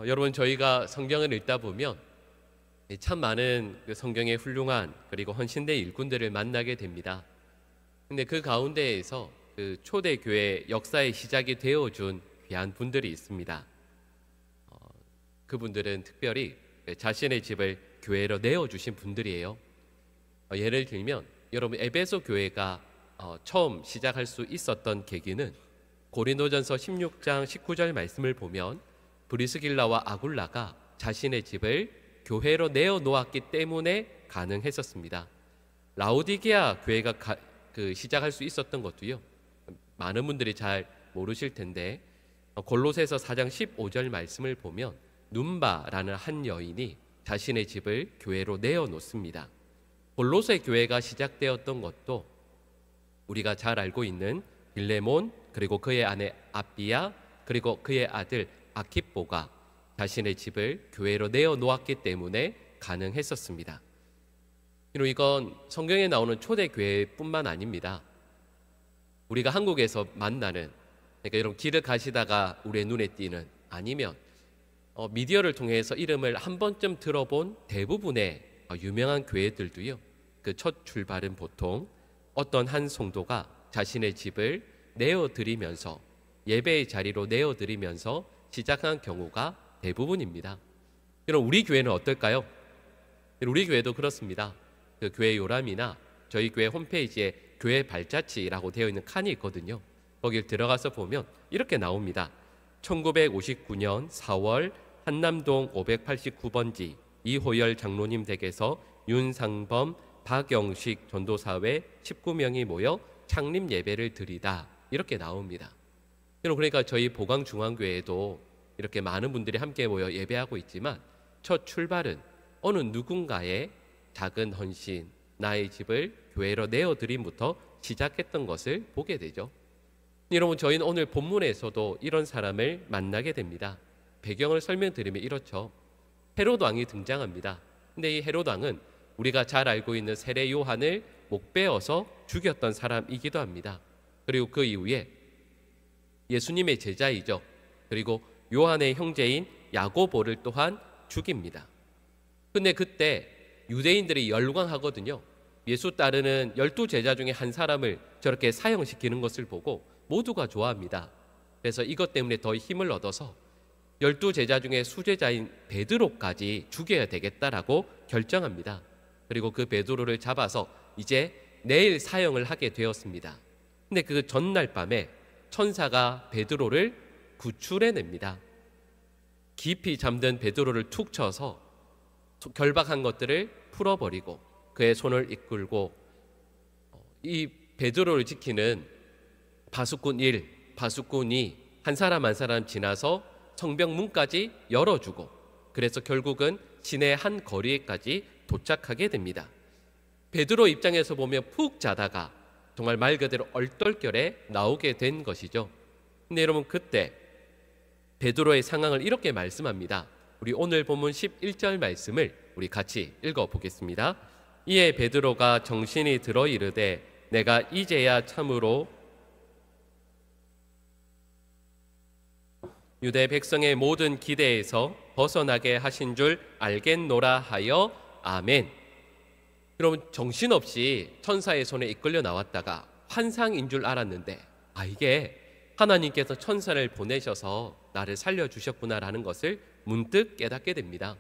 여러분, 저희가 성경을 읽다 보면 참 많은 그 성경의 훌륭한 그리고 헌신된 일꾼들을 만나게 됩니다. 근데 그 가운데에서 그 초대교회 역사의 시작이 되어준 귀한 분들이 있습니다. 그분들은 특별히 자신의 집을 교회로 내어주신 분들이에요. 예를 들면 여러분, 에베소 교회가 처음 시작할 수 있었던 계기는 고린도전서 16장 19절 말씀을 보면 브리스길라와 아굴라가 자신의 집을 교회로 내어놓았기 때문에 가능했었습니다. 라오디게아 교회가 시작할 수 있었던 것도요, 많은 분들이 잘 모르실 텐데 골로새서 4장 15절 말씀을 보면 눈바라는 한 여인이 자신의 집을 교회로 내어놓습니다. 골로새 교회가 시작되었던 것도 우리가 잘 알고 있는 빌레몬, 그리고 그의 아내 아비야, 그리고 그의 아들 아키뽀가 자신의 집을 교회로 내어놓았기 때문에 가능했었습니다. 이건 성경에 나오는 초대교회뿐만 아닙니다. 우리가 한국에서 만나는, 그러니까 여러분 길을 가시다가 우리의 눈에 띄는, 아니면 미디어를 통해서 이름을 한 번쯤 들어본 대부분의 유명한 교회들도요, 그 첫 출발은 보통 어떤 한 성도가 자신의 집을 내어드리면서, 예배의 자리로 내어드리면서 시작한 경우가 대부분입니다. 그럼 우리 교회는 어떨까요? 우리 교회도 그렇습니다. 그 교회 요람이나 저희 교회 홈페이지에 교회 발자취라고 되어 있는 칸이 있거든요. 거길 들어가서 보면 이렇게 나옵니다. 1959년 4월 한남동 589번지 이호열 장로님 댁에서 윤상범, 박영식 전도사회 19명이 모여 창립 예배를 드리다, 이렇게 나옵니다. 그러니까 저희 보광중앙교회에도 이렇게 많은 분들이 함께 모여 예배하고 있지만 첫 출발은 어느 누군가의 작은 헌신, 나의 집을 교회로 내어드림부터 시작했던 것을 보게 되죠. 여러분, 저희는 오늘 본문에서도 이런 사람을 만나게 됩니다. 배경을 설명드리면 이렇죠. 헤롯 왕이 등장합니다. 근데 이 헤롯 왕은 우리가 잘 알고 있는 세례 요한을 목베어서 죽였던 사람이기도 합니다. 그리고 그 이후에 예수님의 제자이죠. 그리고 요한의 형제인 야고보를 또한 죽입니다. 근데 그때 유대인들이 열광하거든요. 예수 따르는 12제자 중에 한 사람을 저렇게 사형시키는 것을 보고 모두가 좋아합니다. 그래서 이것 때문에 더 힘을 얻어서 12제자 중에 수제자인 베드로까지 죽여야 되겠다라고 결정합니다. 그리고 그 베드로를 잡아서 이제 내일 사형을 하게 되었습니다. 근데 그 전날 밤에 천사가 베드로를 구출해냅니다. 깊이 잠든 베드로를 툭 쳐서 결박한 것들을 풀어버리고 그의 손을 이끌고 이 베드로를 지키는 바수꾼 1, 바수꾼 2, 한 사람 한 사람 지나서 성벽문까지 열어주고, 그래서 결국은 시내 한 거리에까지 도착하게 됩니다. 베드로 입장에서 보면 푹 자다가 정말 말 그대로 얼떨결에 나오게 된 것이죠. 근데 여러분, 그때 베드로의 상황을 이렇게 말씀합니다. 우리 오늘 본문 11절 말씀을 우리 같이 읽어보겠습니다. 이에 베드로가 정신이 들어 이르되 내가 이제야 참으로 유대 백성의 모든 기대에서 벗어나게 하신 줄 알겠노라 하여 아멘. 여러분, 정신없이 천사의 손에 이끌려 나왔다가 환상인 줄 알았는데 이게 하나님께서 천사를 보내셔서 나를 살려주셨구나라는 것을 문득 깨닫게 됩니다.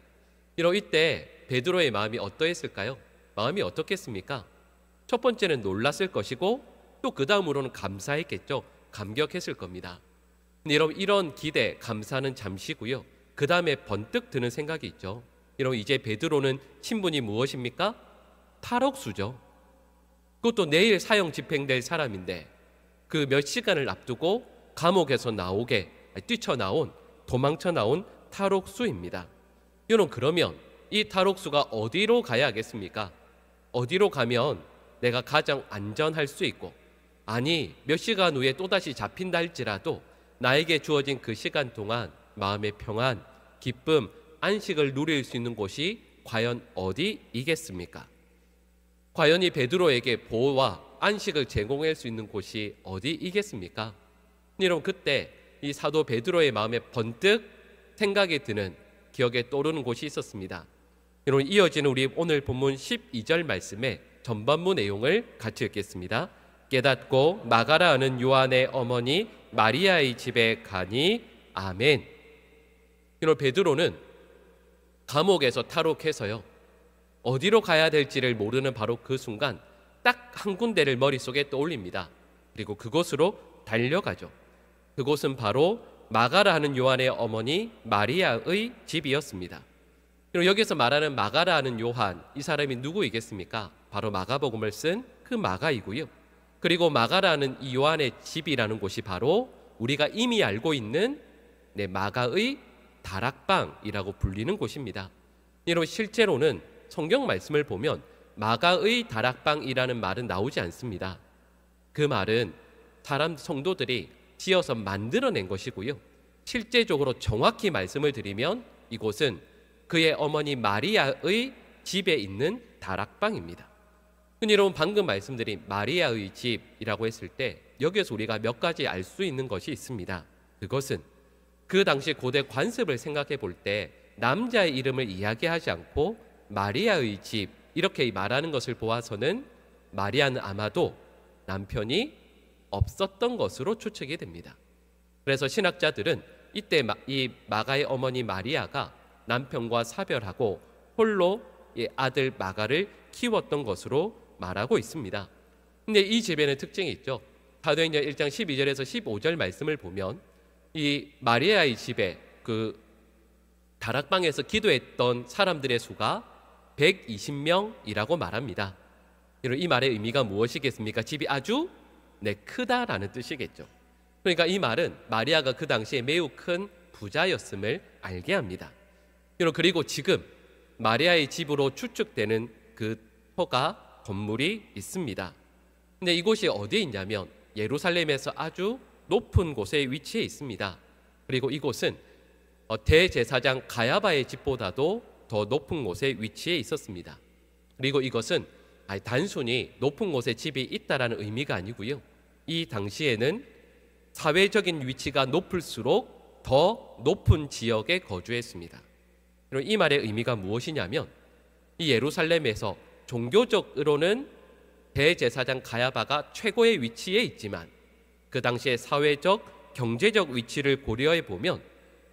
이때 베드로의 마음이 어떠했을까요? 마음이 어떻겠습니까? 첫 번째는 놀랐을 것이고 또 그 다음으로는 감사했겠죠. 감격했을 겁니다. 근데 여러분, 이런 기대, 감사는 잠시고요. 그 다음에 번뜩 드는 생각이 있죠. 여러분, 이제 베드로는 신분이 무엇입니까? 탈옥수죠. 그것도 내일 사형 집행될 사람인데 그 몇 시간을 앞두고 감옥에서 뛰쳐나온, 도망쳐 나온 탈옥수입니다. 여러분, 그러면 이 탈옥수가 어디로 가야겠습니까? 어디로 가면 내가 가장 안전할 수 있고, 아니 몇 시간 후에 또다시 잡힌다 할지라도 나에게 주어진 그 시간 동안 마음의 평안, 기쁨, 안식을 누릴 수 있는 곳이 과연 어디이겠습니까? 과연 이 베드로에게 보호와 안식을 제공할 수 있는 곳이 어디이겠습니까? 여러분, 그때 이 사도 베드로의 마음에 번뜩 생각이 드는, 기억에 떠오르는 곳이 있었습니다. 여러분, 이어지는 우리 오늘 본문 12절 말씀의 전반부 내용을 같이 읽겠습니다. 깨닫고 마가라 하는 요한의 어머니 마리아의 집에 가니 아멘. 여러분, 베드로는 감옥에서 탈옥해서요, 어디로 가야 될지를 모르는 바로 그 순간 딱 한 군데를 머릿속에 떠올립니다. 그리고 그곳으로 달려가죠. 그곳은 바로 마가라 하는 요한의 어머니 마리아의 집이었습니다. 그리고 여기서 말하는 마가라 하는 요한, 이 사람이 누구이겠습니까? 바로 마가복음을 쓴 그 마가이고요. 그리고 마가라 하는 이 요한의 집이라는 곳이 바로 우리가 이미 알고 있는 마가의 다락방이라고 불리는 곳입니다. 여러분, 실제로는 성경 말씀을 보면 마가의 다락방이라는 말은 나오지 않습니다. 그 말은 성도들이 지어서 만들어낸 것이고요. 실제적으로 정확히 말씀을 드리면 이곳은 그의 어머니 마리아의 집에 있는 다락방입니다. 여러분, 방금 말씀드린 마리아의 집이라고 했을 때 여기에서 우리가 몇 가지 알 수 있는 것이 있습니다. 그것은 그 당시 고대 관습을 생각해 볼 때 남자의 이름을 이야기하지 않고 마리아의 집 이렇게 말하는 것을 보아서는 마리아는 아마도 남편이 없었던 것으로 추측이 됩니다. 그래서 신학자들은 이때 이 마가의 어머니 마리아가 남편과 사별하고 홀로 아들 마가를 키웠던 것으로 말하고 있습니다. 근데 이 집에는 특징이 있죠. 사도행전 1장 12절에서 15절 말씀을 보면 이 마리아의 집에 그 다락방에서 기도했던 사람들의 수가 120명이라고 말합니다. 이 말의 의미가 무엇이겠습니까? 집이 아주 크다라는 뜻이겠죠. 그러니까 이 말은 마리아가 그 당시에 매우 큰 부자였음을 알게 합니다. 그리고 지금 마리아의 집으로 추측되는 그 터가 건물이 있습니다. 근데 이곳이 어디에 있냐면 예루살렘에서 아주 높은 곳에 위치해 있습니다. 그리고 이곳은 대제사장 가야바의 집보다도 더 높은 곳에 위치해 있었습니다. 그리고 이것은 단순히 높은 곳에 집이 있다라는 의미가 아니고요. 이 당시에는 사회적인 위치가 높을수록 더 높은 지역에 거주했습니다. 이 말의 의미가 무엇이냐면 이 예루살렘에서 종교적으로는 대제사장 가야바가 최고의 위치에 있지만 그 당시의 사회적, 경제적 위치를 고려해 보면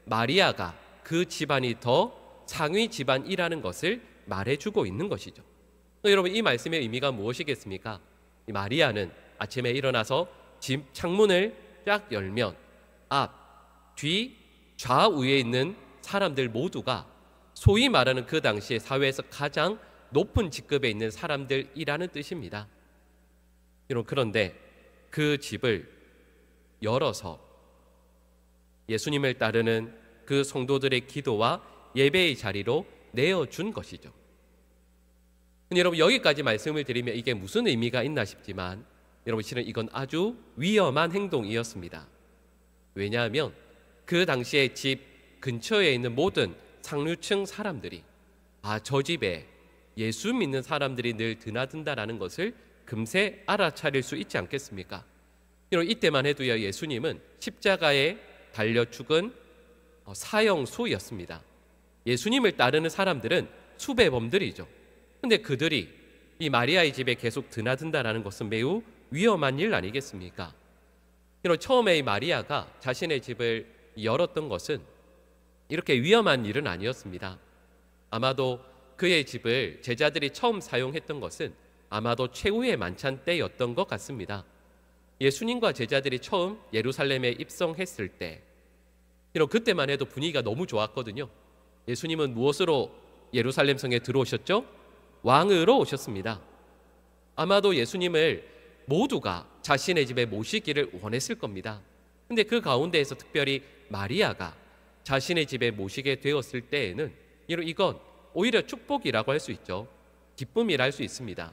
마리아가 그 집안이 더 상위 집안이라는 것을 말해주고 있는 것이죠. 여러분, 이 말씀의 의미가 무엇이겠습니까? 마리아는 아침에 일어나서 집 창문을 쫙 열면 앞, 뒤, 좌우에 있는 사람들 모두가 소위 말하는 그 당시의 사회에서 가장 높은 직급에 있는 사람들이라는 뜻입니다. 여러분, 그런데 그 집을 열어서 예수님을 따르는 그 성도들의 기도와 예배의 자리로 내어준 것이죠. 여러분, 여기까지 말씀을 드리면 이게 무슨 의미가 있나 싶지만 여러분, 실은 이건 아주 위험한 행동이었습니다. 왜냐하면 그 당시에 집 근처에 있는 모든 상류층 사람들이 저 집에 예수 믿는 사람들이 늘 드나든다라는 것을 금세 알아차릴 수 있지 않겠습니까? 여러분, 이때만 해도요, 예수님은 십자가에 달려 죽은 사형수였습니다. 예수님을 따르는 사람들은 수배범들이죠. 근데 그들이 이 마리아의 집에 계속 드나든다라는 것은 매우 위험한 일 아니겠습니까? 처음에 이 마리아가 자신의 집을 열었던 것은 이렇게 위험한 일은 아니었습니다. 아마도 그의 집을 제자들이 처음 사용했던 것은 아마도 최후의 만찬 때였던 것 같습니다. 예수님과 제자들이 처음 예루살렘에 입성했을 때 그때만 해도 분위기가 너무 좋았거든요. 예수님은 무엇으로 예루살렘 성에 들어오셨죠? 왕으로 오셨습니다. 아마도 예수님을 모두가 자신의 집에 모시기를 원했을 겁니다. 근데 그 가운데에서 특별히 마리아가 자신의 집에 모시게 되었을 때에는 이건 오히려 축복이라고 할 수 있죠. 기쁨이라 할 수 있습니다.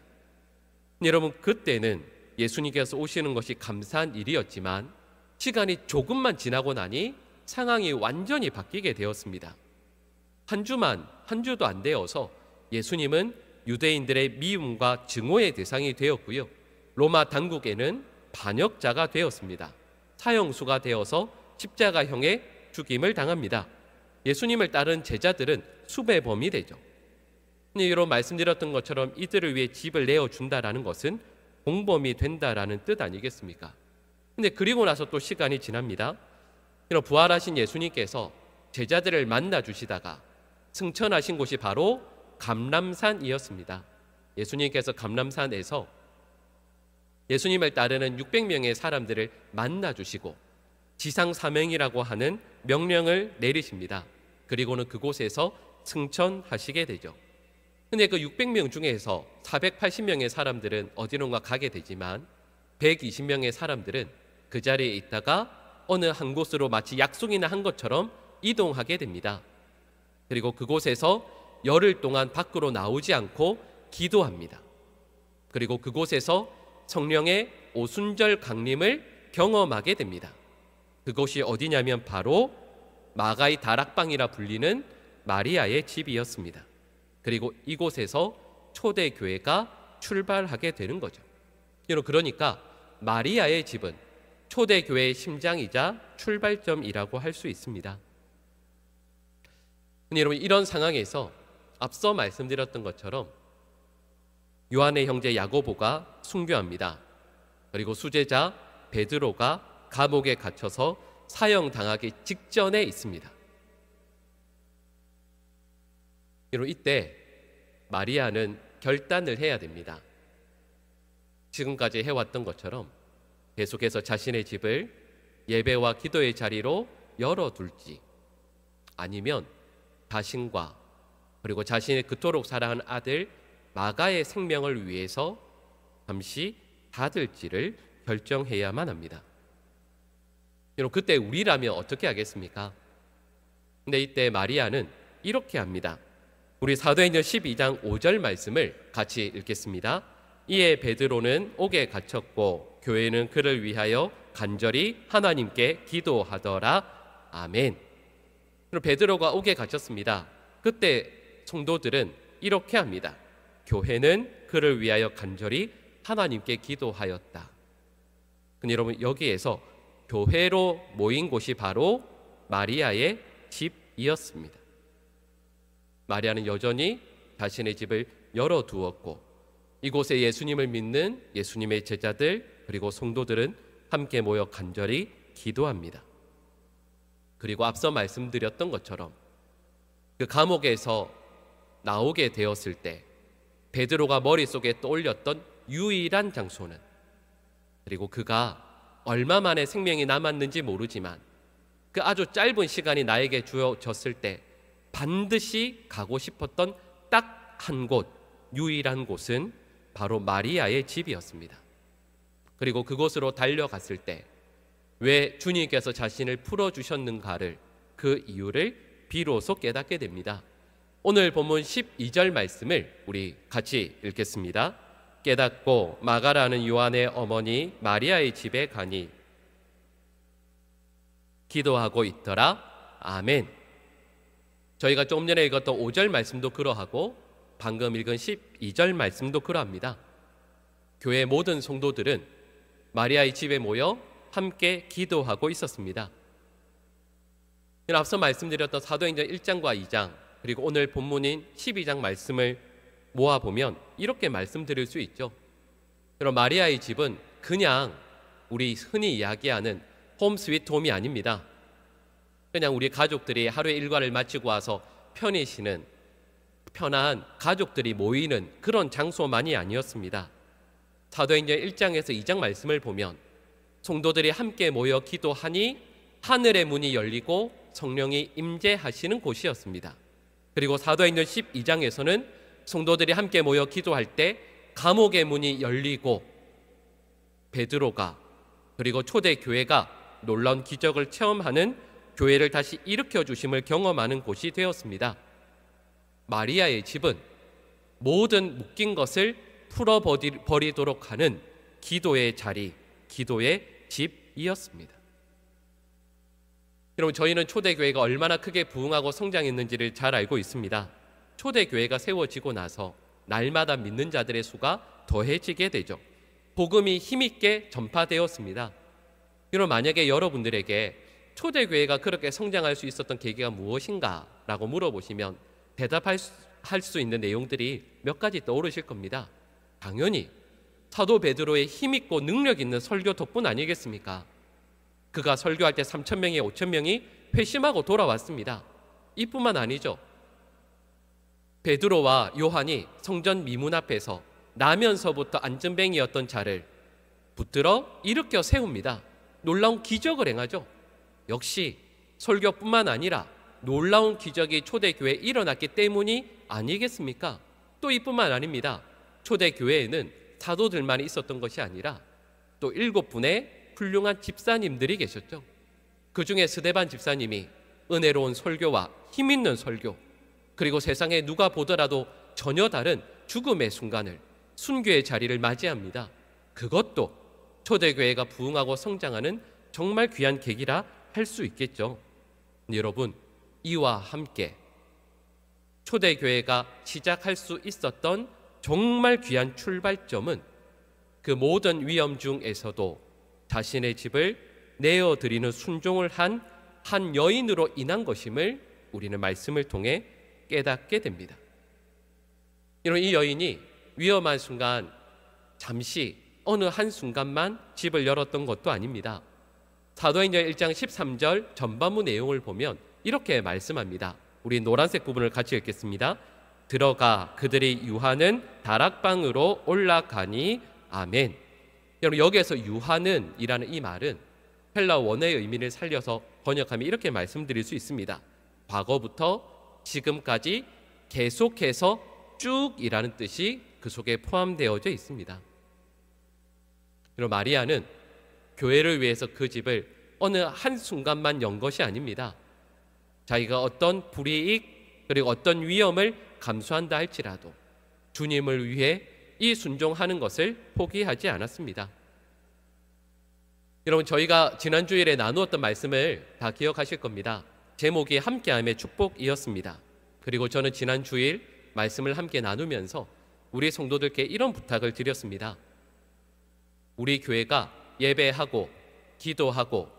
여러분, 그때는 예수님께서 오시는 것이 감사한 일이었지만 시간이 조금만 지나고 나니 상황이 완전히 바뀌게 되었습니다. 한 주도 안 되어서 예수님은 유대인들의 미움과 증오의 대상이 되었고요. 로마 당국에는 반역자가 되었습니다. 사형수가 되어서 십자가형의 죽임을 당합니다. 예수님을 따른 제자들은 수배범이 되죠. 여러분 말씀드렸던 것처럼 이들을 위해 집을 내어준다라는 것은 공범이 된다라는 뜻 아니겠습니까? 근데 그리고 나서 또 시간이 지납니다. 부활하신 예수님께서 제자들을 만나 주시다가 승천하신 곳이 바로 감람산이었습니다. 예수님께서 감람산에서 예수님을 따르는 600명의 사람들을 만나 주시고 지상 사명이라고 하는 명령을 내리십니다. 그리고는 그곳에서 승천하시게 되죠. 근데 그 600명 중에서 480명의 사람들은 어디론가 가게 되지만 120명의 사람들은 그 자리에 있다가 어느 한 곳으로 마치 약속이나 한 것처럼 이동하게 됩니다. 그리고 그곳에서 열흘 동안 밖으로 나오지 않고 기도합니다. 그리고 그곳에서 성령의 오순절 강림을 경험하게 됩니다. 그곳이 어디냐면 바로 마가의 다락방이라 불리는 마리아의 집이었습니다. 그리고 이곳에서 초대교회가 출발하게 되는 거죠. 여러분, 그러니까 마리아의 집은 초대교회의 심장이자 출발점이라고 할 수 있습니다. 근데 여러분, 이런 상황에서 앞서 말씀드렸던 것처럼 요한의 형제 야고보가 순교합니다. 그리고 수제자 베드로가 감옥에 갇혀서 사형당하기 직전에 있습니다. 여러분, 이때 마리아는 결단을 해야 됩니다. 지금까지 해왔던 것처럼 계속해서 자신의 집을 예배와 기도의 자리로 열어둘지, 아니면 자신과 그리고 자신의 그토록 사랑하는 아들 마가의 생명을 위해서 잠시 닫을지를 결정해야만 합니다. 여러분, 그때 우리라면 어떻게 하겠습니까? 근데 이때 마리아는 이렇게 합니다. 우리 사도행전 12장 5절 말씀을 같이 읽겠습니다. 이에 베드로는 옥에 갇혔고 교회는 그를 위하여 간절히 하나님께 기도하더라. 아멘. 그럼 베드로가 옥에 갇혔습니다. 그때 성도들은 이렇게 합니다. 교회는 그를 위하여 간절히 하나님께 기도하였다. 근데 여러분, 여기에서 교회로 모인 곳이 바로 마리아의 집이었습니다. 마리아는 여전히 자신의 집을 열어두었고 이곳에 예수님을 믿는 예수님의 제자들 그리고 성도들은 함께 모여 간절히 기도합니다. 그리고 앞서 말씀드렸던 것처럼 그 감옥에서 나오게 되었을 때 베드로가 머릿속에 떠올렸던 유일한 장소는, 그리고 그가 얼마 만에 생명이 남았는지 모르지만 그 아주 짧은 시간이 나에게 주어졌을 때 반드시 가고 싶었던 딱 한 곳, 유일한 곳은 바로 마리아의 집이었습니다. 그리고 그곳으로 달려갔을 때 왜 주님께서 자신을 풀어주셨는가를, 그 이유를 비로소 깨닫게 됩니다. 오늘 본문 12절 말씀을 우리 같이 읽겠습니다. 깨닫고 마가라는 요한의 어머니 마리아의 집에 가니 기도하고 있더라. 아멘. 저희가 좀 전에 읽었던 5절 말씀도 그러하고 방금 읽은 12절 말씀도 그러합니다. 교회 모든 성도들은 마리아의 집에 모여 함께 기도하고 있었습니다. 앞서 말씀드렸던 사도행전 1장과 2장 그리고 오늘 본문인 12장 말씀을 모아보면 이렇게 말씀드릴 수 있죠. 그럼 마리아의 집은 그냥 우리 흔히 이야기하는 홈 스위트 홈이 아닙니다. 그냥 우리 가족들이 하루의 일과를 마치고 와서 편히 쉬는 편한 가족들이 모이는 그런 장소만이 아니었습니다. 사도행전 1장에서 2장 말씀을 보면 성도들이 함께 모여 기도하니 하늘의 문이 열리고 성령이 임재하시는 곳이었습니다. 그리고 사도행전 12장에서는 성도들이 함께 모여 기도할 때 감옥의 문이 열리고 베드로가 그리고 초대교회가 놀라운 기적을 체험하는, 교회를 다시 일으켜 주심을 경험하는 곳이 되었습니다. 마리아의 집은 모든 묶인 것을 풀어버리도록 하는 기도의 자리, 기도의 집이었습니다. 여러분, 저희는 초대교회가 얼마나 크게 부흥하고 성장했는지를 잘 알고 있습니다. 초대교회가 세워지고 나서 날마다 믿는 자들의 수가 더해지게 되죠. 복음이 힘있게 전파되었습니다. 여러분, 만약에 여러분들에게 초대교회가 그렇게 성장할 수 있었던 계기가 무엇인가 라고 물어보시면 할 수 있는 내용들이 몇 가지 떠오르실 겁니다. 당연히 사도 베드로의 힘있고 능력 있는 설교 덕분 아니겠습니까? 그가 설교할 때 3,000명이 5,000명이 회심하고 돌아왔습니다. 이뿐만 아니죠. 베드로와 요한이 성전 미문 앞에서 나면서부터 안전뱅이였던 자를 붙들어 일으켜 세웁니다. 놀라운 기적을 행하죠. 역시 설교뿐만 아니라 놀라운 기적이 초대교회에 일어났기 때문이 아니겠습니까? 또 이뿐만 아닙니다. 초대교회에는 사도들만 있었던 것이 아니라 또 7분의 훌륭한 집사님들이 계셨죠. 그 중에 스데반 집사님이 은혜로운 설교와 힘있는 설교, 그리고 세상에 누가 보더라도 전혀 다른 죽음의 순간을, 순교의 자리를 맞이합니다. 그것도 초대교회가 부흥하고 성장하는 정말 귀한 계기라 할 수 있겠죠. 여러분, 이와 함께 초대교회가 시작할 수 있었던 정말 귀한 출발점은 그 모든 위험 중에서도 자신의 집을 내어드리는 순종을 한 여인으로 인한 것임을 우리는 말씀을 통해 깨닫게 됩니다. 이 여인이 위험한 순간 잠시 어느 한순간만 집을 열었던 것도 아닙니다. 사도행전 1장 13절 전반부 내용을 보면 이렇게 말씀합니다. 우리 노란색 부분을 같이 읽겠습니다. 들어가 그들이 유하는 다락방으로 올라가니 아멘. 여러분, 여기에서 유하는 이라는 이 말은 헬라 원어의 의미를 살려서 번역하면 이렇게 말씀드릴 수 있습니다. 과거부터 지금까지 계속해서 쭉이라는 뜻이 그 속에 포함되어져 있습니다. 그리고 마리아는 교회를 위해서 그 집을 어느 한순간만 연 것이 아닙니다. 자기가 어떤 불이익 그리고 어떤 위험을 감수한다 할지라도 주님을 위해 이 순종하는 것을 포기하지 않았습니다. 여러분, 저희가 지난 주일에 나누었던 말씀을 다 기억하실 겁니다. 제목이 함께함의 축복이었습니다. 그리고 저는 지난 주일 말씀을 함께 나누면서 우리 성도들께 이런 부탁을 드렸습니다. 우리 교회가 예배하고 기도하고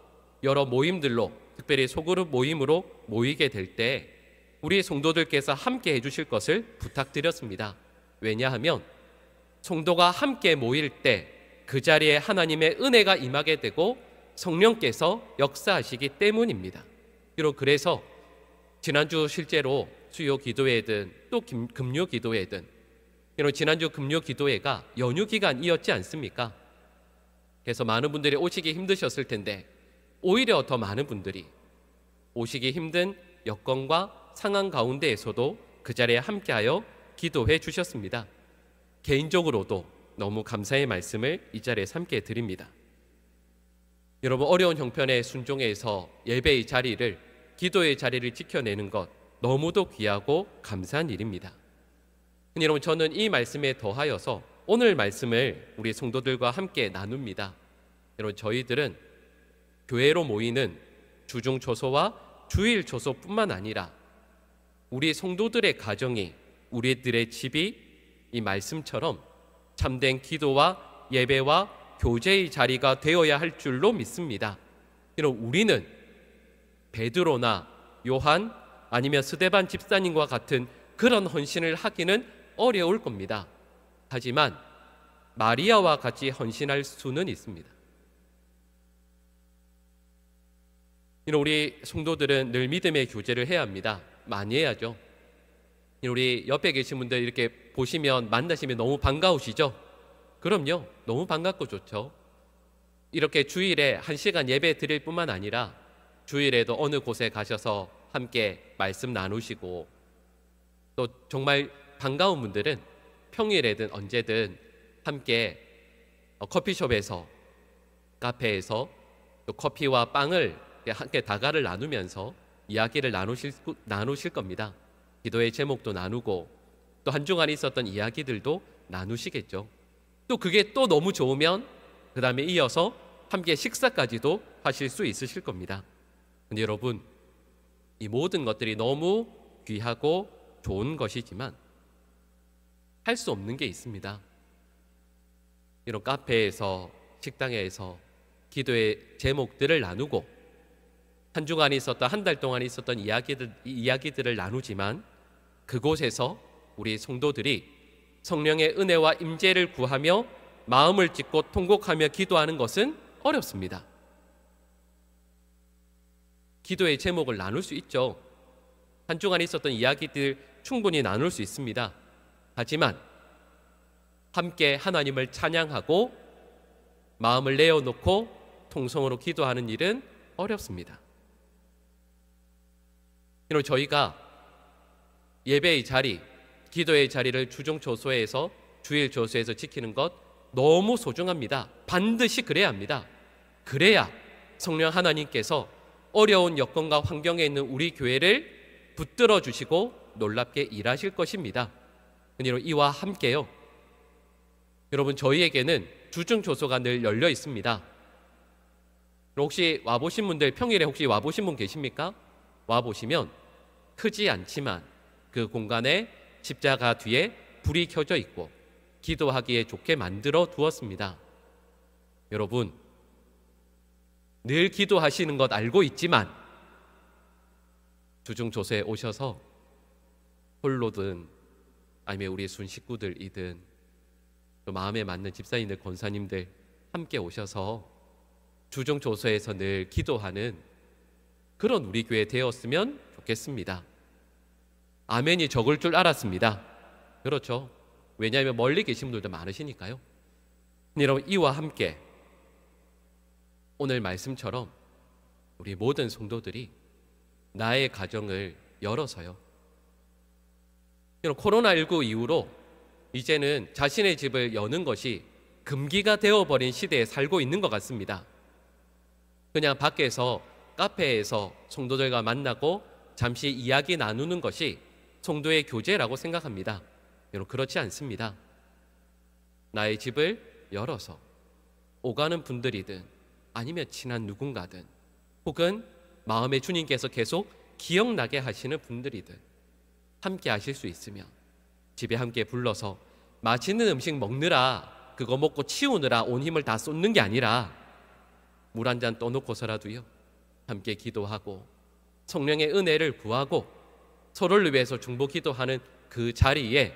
여러 모임들로, 특별히 소그룹 모임으로 모이게 될 때 우리 성도들께서 함께 해주실 것을 부탁드렸습니다. 왜냐하면 성도가 함께 모일 때 그 자리에 하나님의 은혜가 임하게 되고 성령께서 역사하시기 때문입니다. 그래서 지난주 실제로 수요 기도회든 또 금요 기도회든 지난주 금요 기도회가 연휴 기간이었지 않습니까? 그래서 많은 분들이 오시기 힘드셨을 텐데 오히려 더 많은 분들이 오시기 힘든 여건과 상황 가운데에서도 그 자리에 함께하여 기도해 주셨습니다. 개인적으로도 너무 감사의 말씀을 이 자리에서 함께 드립니다. 여러분, 어려운 형편의 순종에서 예배의 자리를, 기도의 자리를 지켜내는 것 너무도 귀하고 감사한 일입니다. 여러분, 저는 이 말씀에 더하여서 오늘 말씀을 우리 성도들과 함께 나눕니다. 여러분, 저희들은 교회로 모이는 주중 초소와 주일 초소뿐만 아니라 우리 성도들의 가정이, 우리들의 집이 이 말씀처럼 참된 기도와 예배와 교제의 자리가 되어야 할 줄로 믿습니다. 여러분, 우리는 베드로나 요한 아니면 스데반 집사님과 같은 그런 헌신을 하기는 어려울 겁니다. 하지만 마리아와 같이 헌신할 수는 있습니다. 우리 성도들은 늘 믿음의 교제를 해야 합니다. 많이 해야죠. 우리 옆에 계신 분들 이렇게 보시면, 만나시면 너무 반가우시죠? 그럼요, 너무 반갑고 좋죠. 이렇게 주일에 1시간 예배 드릴 뿐만 아니라 주일에도 어느 곳에 가셔서 함께 말씀 나누시고, 또 정말 반가운 분들은 평일에든 언제든 함께 커피숍에서, 카페에서 또 커피와 빵을 함께 다가를 나누면서 이야기를 나누실 겁니다. 기도의 제목도 나누고 또 한 주간 있었던 이야기들도 나누시겠죠. 또 그게 또 너무 좋으면 그 다음에 이어서 함께 식사까지도 하실 수 있으실 겁니다. 근데 여러분, 이 모든 것들이 너무 귀하고 좋은 것이지만 할 수 없는 게 있습니다. 이런 카페에서, 식당에서 기도의 제목들을 나누고 한 주간에 있었던 한 달 동안 있었던 이야기들을 나누지만 그곳에서 우리 성도들이 성령의 은혜와 임재를 구하며 마음을 찢고 통곡하며 기도하는 것은 어렵습니다. 기도의 제목을 나눌 수 있죠. 한 주간에 있었던 이야기들 충분히 나눌 수 있습니다. 하지만 함께 하나님을 찬양하고 마음을 내어놓고 통성으로 기도하는 일은 어렵습니다. 그리고 저희가 예배의 자리, 기도의 자리를 주중초소에서 주일 조소에서 지키는 것 너무 소중합니다. 반드시 그래야 합니다. 그래야 성령 하나님께서 어려운 여건과 환경에 있는 우리 교회를 붙들어 주시고 놀랍게 일하실 것입니다. 그러므로 이와 함께요, 여러분, 저희에게는 주중조소가 늘 열려 있습니다. 혹시 와보신 분들, 평일에 혹시 와보신 분 계십니까? 와보시면 크지 않지만 그 공간에 십자가 뒤에 불이 켜져 있고 기도하기에 좋게 만들어 두었습니다. 여러분, 늘 기도하시는 것 알고 있지만 주중조소에 오셔서 홀로든 아니면 우리 순 식구들이든 또 마음에 맞는 집사님들, 권사님들 함께 오셔서 주중조소에서 늘 기도하는 그런 우리 교회 되었으면 좋겠습니다. 아멘이 적을 줄 알았습니다. 그렇죠. 왜냐하면 멀리 계신 분들도 많으시니까요. 여러분, 이와 함께 오늘 말씀처럼 우리 모든 성도들이 나의 가정을 열어서요, 코로나19 이후로 이제는 자신의 집을 여는 것이 금기가 되어버린 시대에 살고 있는 것 같습니다. 그냥 밖에서 카페에서 성도들과 만나고 잠시 이야기 나누는 것이 성도의 교제라고 생각합니다. 여러분, 그렇지 않습니다. 나의 집을 열어서 오가는 분들이든 아니면 친한 누군가든 혹은 마음의 주님께서 계속 기억나게 하시는 분들이든 함께 하실 수 있으면 집에 함께 불러서 맛있는 음식 먹느라, 그거 먹고 치우느라 온 힘을 다 쏟는 게 아니라 물 한 잔 떠놓고서라도요 함께 기도하고 성령의 은혜를 구하고 서로를 위해서 중보 기도하는 그 자리에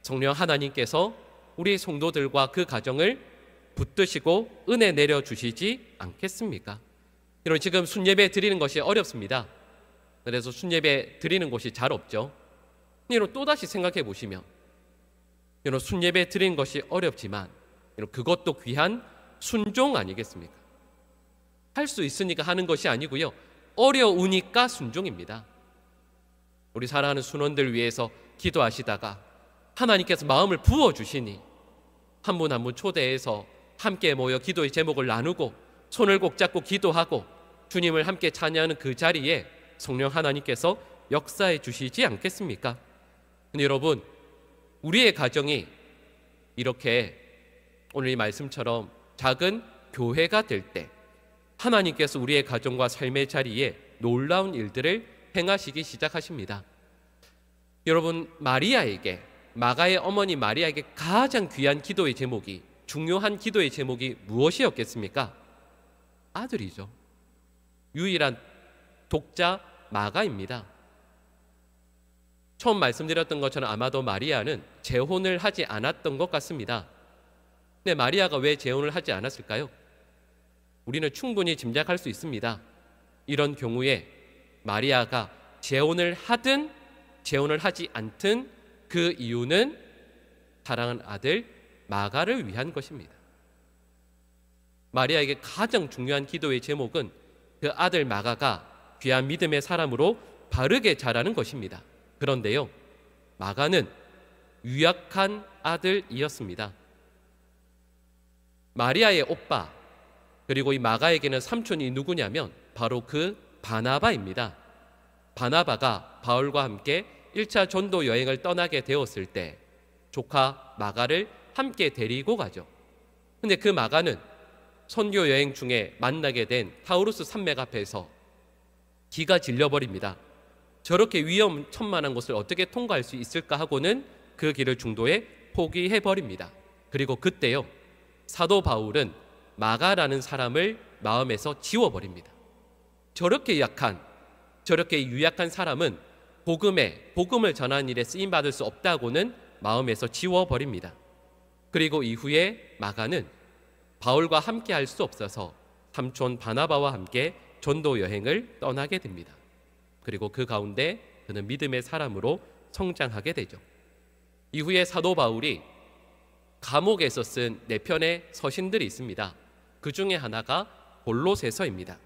성령 하나님께서 우리 성도들과 그 가정을 붙드시고 은혜 내려주시지 않겠습니까? 여러분, 지금 순예배 드리는 것이 어렵습니다. 그래서 순예배 드리는 곳이 잘 없죠. 여러분, 또다시 생각해 보시면 여러분, 순예배 드리는 것이 어렵지만 여러분, 그것도 귀한 순종 아니겠습니까? 할 수 있으니까 하는 것이 아니고요, 어려우니까 순종입니다. 우리 사랑하는 순원들 위해서 기도하시다가 하나님께서 마음을 부어주시니 한 분 한 분 초대해서 함께 모여 기도의 제목을 나누고 손을 꼭 잡고 기도하고 주님을 함께 찬양하는 그 자리에 성령 하나님께서 역사해 주시지 않겠습니까? 근데 여러분, 우리의 가정이 이렇게 오늘 이 말씀처럼 작은 교회가 될 때 하나님께서 우리의 가정과 삶의 자리에 놀라운 일들을 행하시기 시작하십니다. 여러분, 마가의 어머니 마리아에게 가장 귀한 기도의 제목이, 중요한 기도의 제목이 무엇이었겠습니까? 아들이죠. 유일한 독자 마가입니다. 처음 말씀드렸던 것처럼 아마도 마리아는 재혼을 하지 않았던 것 같습니다. 근데 마리아가 왜 재혼을 하지 않았을까요? 우리는 충분히 짐작할 수 있습니다. 이런 경우에 마리아가 재혼을 하든 재혼을 하지 않든 그 이유는 사랑하는 아들 마가를 위한 것입니다. 마리아에게 가장 중요한 기도의 제목은 그 아들 마가가 귀한 믿음의 사람으로 바르게 자라는 것입니다. 그런데요, 마가는 유약한 아들이었습니다. 마리아의 오빠, 그리고 이 마가에게는 삼촌이 누구냐면 바로 그 바나바입니다. 바나바가 바울과 함께 1차 전도 여행을 떠나게 되었을 때 조카 마가를 함께 데리고 가죠. 근데 그 마가는 선교 여행 중에 만나게 된 타우루스 산맥 앞에서 기가 질려버립니다. 저렇게 위험천만한 곳을 어떻게 통과할 수 있을까 하고는 그 길을 중도에 포기해버립니다. 그리고 그때요, 사도 바울은 마가라는 사람을 마음에서 지워버립니다. 저렇게 약한, 저렇게 유약한 사람은 복음을 전하는 일에 쓰임 받을 수 없다고는 마음에서 지워버립니다. 그리고 이후에 마가는 바울과 함께 할 수 없어서 삼촌 바나바와 함께 전도 여행을 떠나게 됩니다. 그리고 그 가운데 그는 믿음의 사람으로 성장하게 되죠. 이후에 사도 바울이 감옥에서 쓴 4편의 서신들이 있습니다. 그 중에 하나가 골로새서입니다.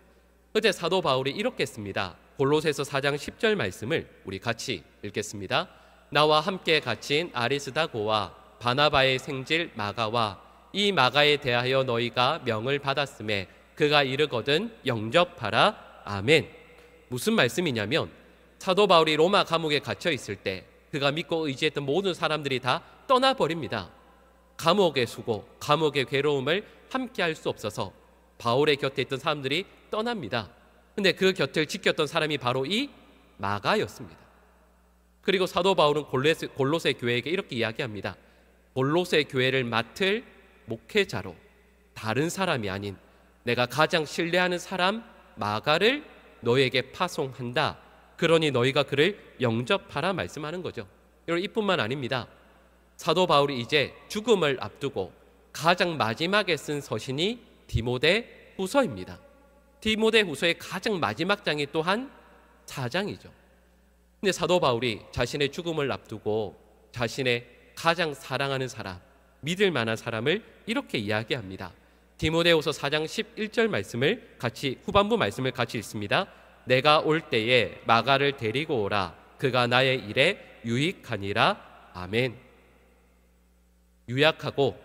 어제 사도 바울이 이렇게 씁니다. 골로새서 4장 10절 말씀을 우리 같이 읽겠습니다. 나와 함께 갇힌 아리스다고와 바나바의 생질 마가와 이 마가에 대하여 너희가 명을 받았음에 그가 이르거든 영접하라. 아멘. 무슨 말씀이냐면 사도 바울이 로마 감옥에 갇혀 있을 때 그가 믿고 의지했던 모든 사람들이 다 떠나버립니다. 감옥의 수고, 감옥의 괴로움을 함께 할 수 없어서 바울의 곁에 있던 사람들이 떠납니다. 근데 그 곁을 지켰던 사람이 바로 이 마가였습니다. 그리고 사도 바울은 골로새 교회에게 이렇게 이야기합니다. 골로새 교회를 맡을 목회자로 다른 사람이 아닌 내가 가장 신뢰하는 사람 마가를 너에게 파송한다. 그러니 너희가 그를 영접하라 말씀하는 거죠. 여러분, 이뿐만 아닙니다. 사도 바울이 이제 죽음을 앞두고 가장 마지막에 쓴 서신이 디모데 후서입니다. 디모데 후서의 가장 마지막 장이 또한 4장이죠. 근데 사도 바울이 자신의 죽음을 앞두고 자신의 가장 사랑하는 사람, 믿을 만한 사람을 이렇게 이야기합니다. 디모데후서 4장 11절 말씀을 후반부 말씀을 같이 읽습니다. 내가 올 때에 마가를 데리고 오라. 그가 나의 일에 유익하니라. 아멘. 유약하고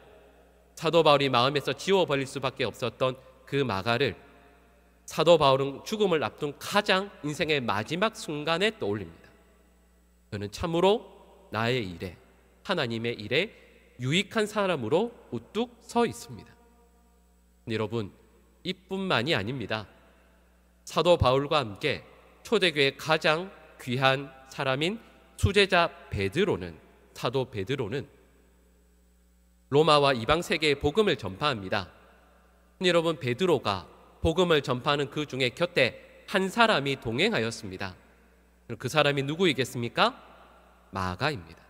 사도 바울이 마음에서 지워버릴 수밖에 없었던 그 마가를 사도 바울은 죽음을 앞둔 가장 인생의 마지막 순간에 떠올립니다. 그는 참으로 나의 일에, 하나님의 일에 유익한 사람으로 우뚝 서 있습니다. 여러분, 이뿐만이 아닙니다. 사도 바울과 함께 초대교회의 가장 귀한 사람인 수제자 사도 베드로는 로마와 이방 세계에 복음을 전파합니다. 여러분, 베드로가 복음을 전파하는 그 중에 곁에 한 사람이 동행하였습니다. 그 사람이 누구이겠습니까? 마가입니다.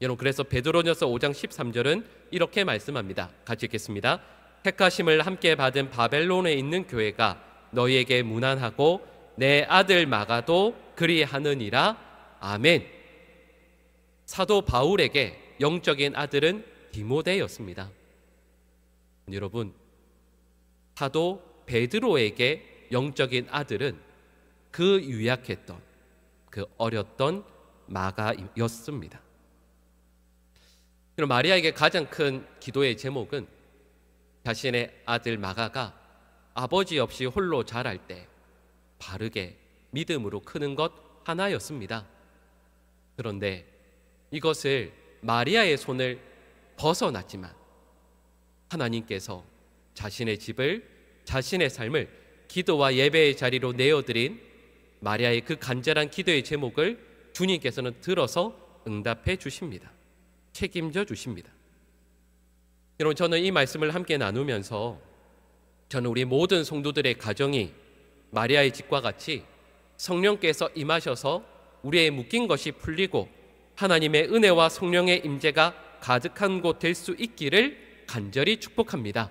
여러분, 그래서 베드로전서 5장 13절은 이렇게 말씀합니다. 같이 읽겠습니다. 택하심을 함께 받은 바벨론에 있는 교회가 너희에게 문안하고 내 아들 마가도 그리하느니라. 아멘. 사도 바울에게 영적인 아들은 디모데였습니다. 여러분, 사도 베드로에게 영적인 아들은 그 유약했던, 그 어렸던 마가였습니다. 그럼 마리아에게 가장 큰 기도의 제목은 자신의 아들 마가가 아버지 없이 홀로 자랄 때 바르게 믿음으로 크는 것 하나였습니다. 그런데 이것을 마리아의 손을 벗어났지만 하나님께서 자신의 집을, 자신의 삶을 기도와 예배의 자리로 내어드린 마리아의 그 간절한 기도의 제목을 주님께서는 들어서 응답해 주십니다. 책임져 주십니다. 여러분, 저는 이 말씀을 함께 나누면서 저는 우리 모든 성도들의 가정이 마리아의 집과 같이 성령께서 임하셔서 우리의 묶인 것이 풀리고 하나님의 은혜와 성령의 임재가 가득한 곳 될 수 있기를 간절히 축복합니다.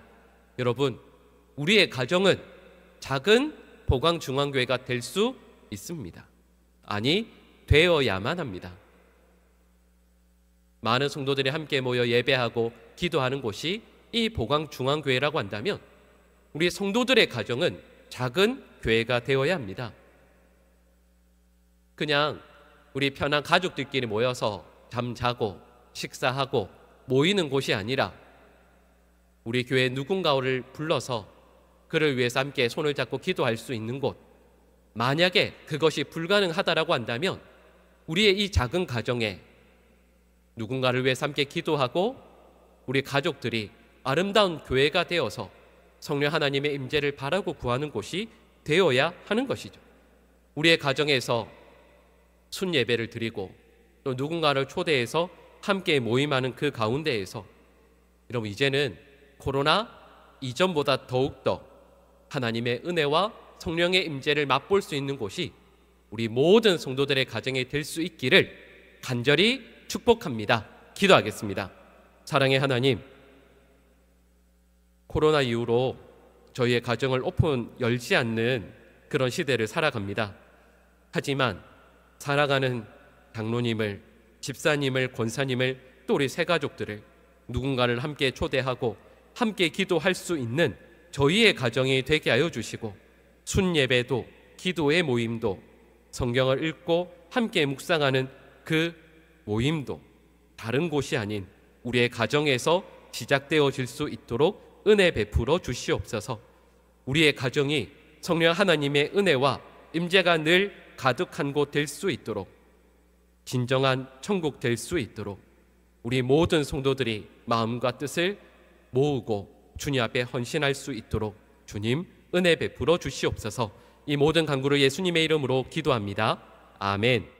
여러분, 우리의 가정은 작은 보광중앙교회가 될 수 있습니다. 아니, 되어야만 합니다. 많은 성도들이 함께 모여 예배하고 기도하는 곳이 이 보광중앙교회라고 한다면 우리 성도들의 가정은 작은 교회가 되어야 합니다. 그냥 우리 편한 가족들끼리 모여서 잠자고 식사하고 모이는 곳이 아니라 우리 교회 누군가를 불러서 그를 위해서 함께 손을 잡고 기도할 수 있는 곳, 만약에 그것이 불가능하다라고 한다면 우리의 이 작은 가정에 누군가를 위해서 함께 기도하고 우리 가족들이 아름다운 교회가 되어서 성령 하나님의 임재를 바라고 구하는 곳이 되어야 하는 것이죠. 우리의 가정에서 순예배를 드리고 또 누군가를 초대해서 함께 모임하는 그 가운데에서 여러분, 이제는 코로나 이전보다 더욱더 하나님의 은혜와 성령의 임재를 맛볼 수 있는 곳이 우리 모든 성도들의 가정에 될 수 있기를 간절히 축복합니다. 기도하겠습니다. 사랑의 하나님, 코로나 이후로 저희의 가정을 오픈 열지 않는 그런 시대를 살아갑니다. 하지만 살아가는 장로님을, 집사님을, 권사님을, 또 우리 새가족들을 누군가를 함께 초대하고 함께 기도할 수 있는 저희의 가정이 되게 하여 주시고, 순예배도 기도의 모임도 성경을 읽고 함께 묵상하는 그 모임도 다른 곳이 아닌 우리의 가정에서 시작되어질 수 있도록 은혜 베풀어 주시옵소서. 우리의 가정이 성령 하나님의 은혜와 임재가 늘 가득한 곳 될 수 있도록, 진정한 천국 될 수 있도록 우리 모든 성도들이 마음과 뜻을 모으고 주님 앞에 헌신할 수 있도록 주님 은혜 베풀어 주시옵소서. 이 모든 간구를 예수님의 이름으로 기도합니다. 아멘.